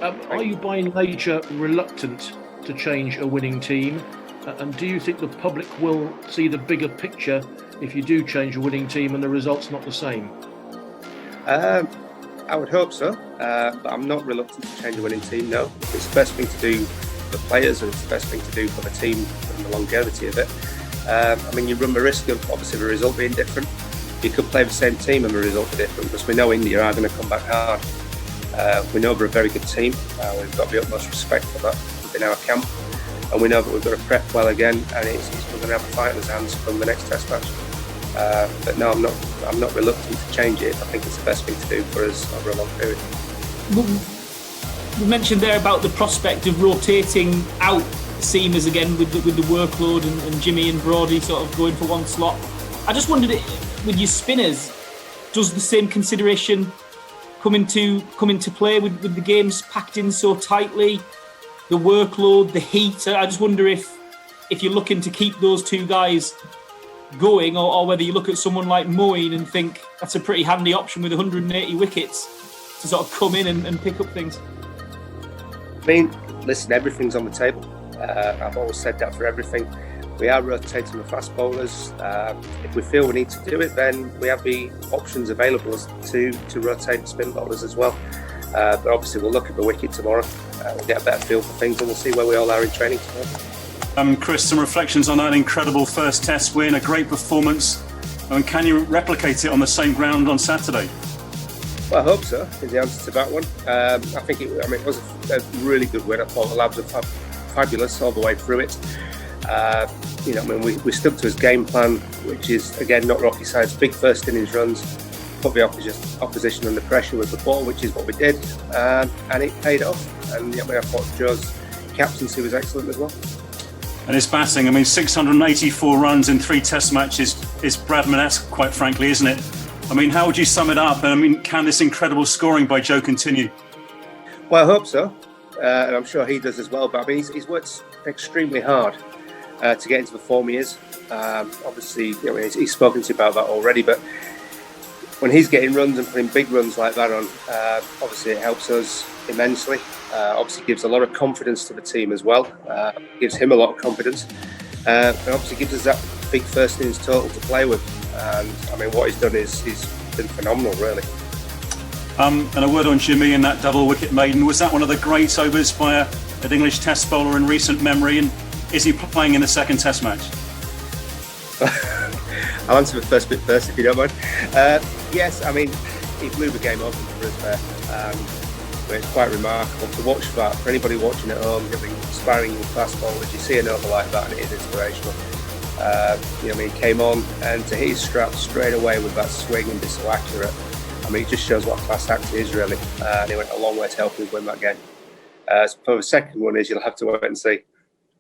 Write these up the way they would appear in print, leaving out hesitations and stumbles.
Are you by nature reluctant to change a winning team? And do you think the public will see the bigger picture if you do change a winning team and the result's not the same? I would hope so, but I'm not reluctant to change a winning team, no. It's the best thing to do for the players, and it's the best thing to do for the team and the longevity of it. You run the risk of obviously the result being different. You could play the same team and the result be different, because we know India are going to come back hard. We know they're a very good team. We've got the utmost respect for that within our camp, and we know that we've got to prep well again, and we're going to have a fight in his hands from the next Test match. But no, I'm not reluctant to change it. I think it's the best thing to do for us over a long period. We mentioned there about the prospect of rotating out seamers again with the workload and Jimmy and Brody sort of going for one slot. I just wondered, with your spinners, does the same consideration come into play with the games packed in so tightly, the workload, the heat? I just wonder if you're looking to keep those two guys going, or whether you look at someone like Moeen and think that's a pretty handy option with 180 wickets to sort of come in and pick up things. I mean, listen, everything's on the table. I've always said that for everything. We are rotating the fast bowlers. If we feel we need to do it, then we have the options available to rotate the spin bowlers as well. But obviously we'll look at the wicket tomorrow. We'll get a better feel for things, and we'll see where we all are in training tomorrow. Chris, some reflections on that incredible first Test win, a great performance. And can you replicate it on the same ground on Saturday? Well, I hope so, is the answer to that one. I think it was a really good win. I thought the lads were fabulous all the way through it. We stuck to his game plan, which is, again, not rocky science. Big first innings runs, put the opposition under pressure with the ball, which is what we did, and it paid off. And I thought Joe's captaincy was excellent as well. And his batting, 684 runs in 3 Test matches is Bradman-esque, quite frankly, isn't it? How would you sum it up? Can this incredible scoring by Joe continue? Well, I hope so, and I'm sure he does as well. But he's worked extremely hard to get into the form he is. Obviously, he's spoken to you about that already. But when he's getting runs and putting big runs like that on, obviously it helps us immensely. Obviously gives a lot of confidence to the team as well. Gives him a lot of confidence, and obviously gives us that big first innings total to play with. And what he's done is he's been phenomenal, really. And a word on Jimmy and that double wicket maiden. Was that one of the great overs by an English Test bowler in recent memory? And is he playing in the second Test match? I'll answer the first bit first, if you don't mind. Yes, he blew the game open for us there. It's quite remarkable to watch that. For anybody watching at home, sparring with fast bowlers, you see an over like that, and it is inspirational. He came on, and to hit his strap straight away with that swing and be so accurate. It just shows what class act he is, really. And he went a long way to help us win that game. For the second one you'll have to wait and see.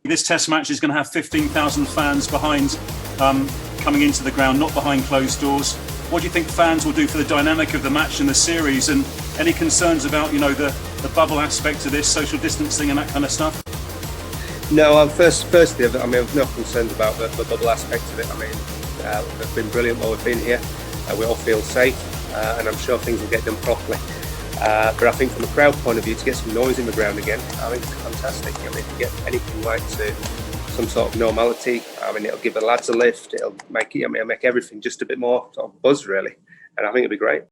This Test match is going to have 15,000 fans behind, coming into the ground, not behind closed doors. What do you think fans will do for the dynamic of the match and the series? And any concerns about, the bubble aspect of this, social distancing and that kind of stuff? No, firstly, I have no concerns about the bubble aspect of it. They've been brilliant while we've been here. We all feel safe, and I'm sure things will get done properly. But I think from a crowd point of view, to get some noise in the ground again, it's fantastic. If you get anything like to some sort of normality, it'll give the lads a lift. It'll make everything just a bit more sort of buzz, really. And I think it'll be great.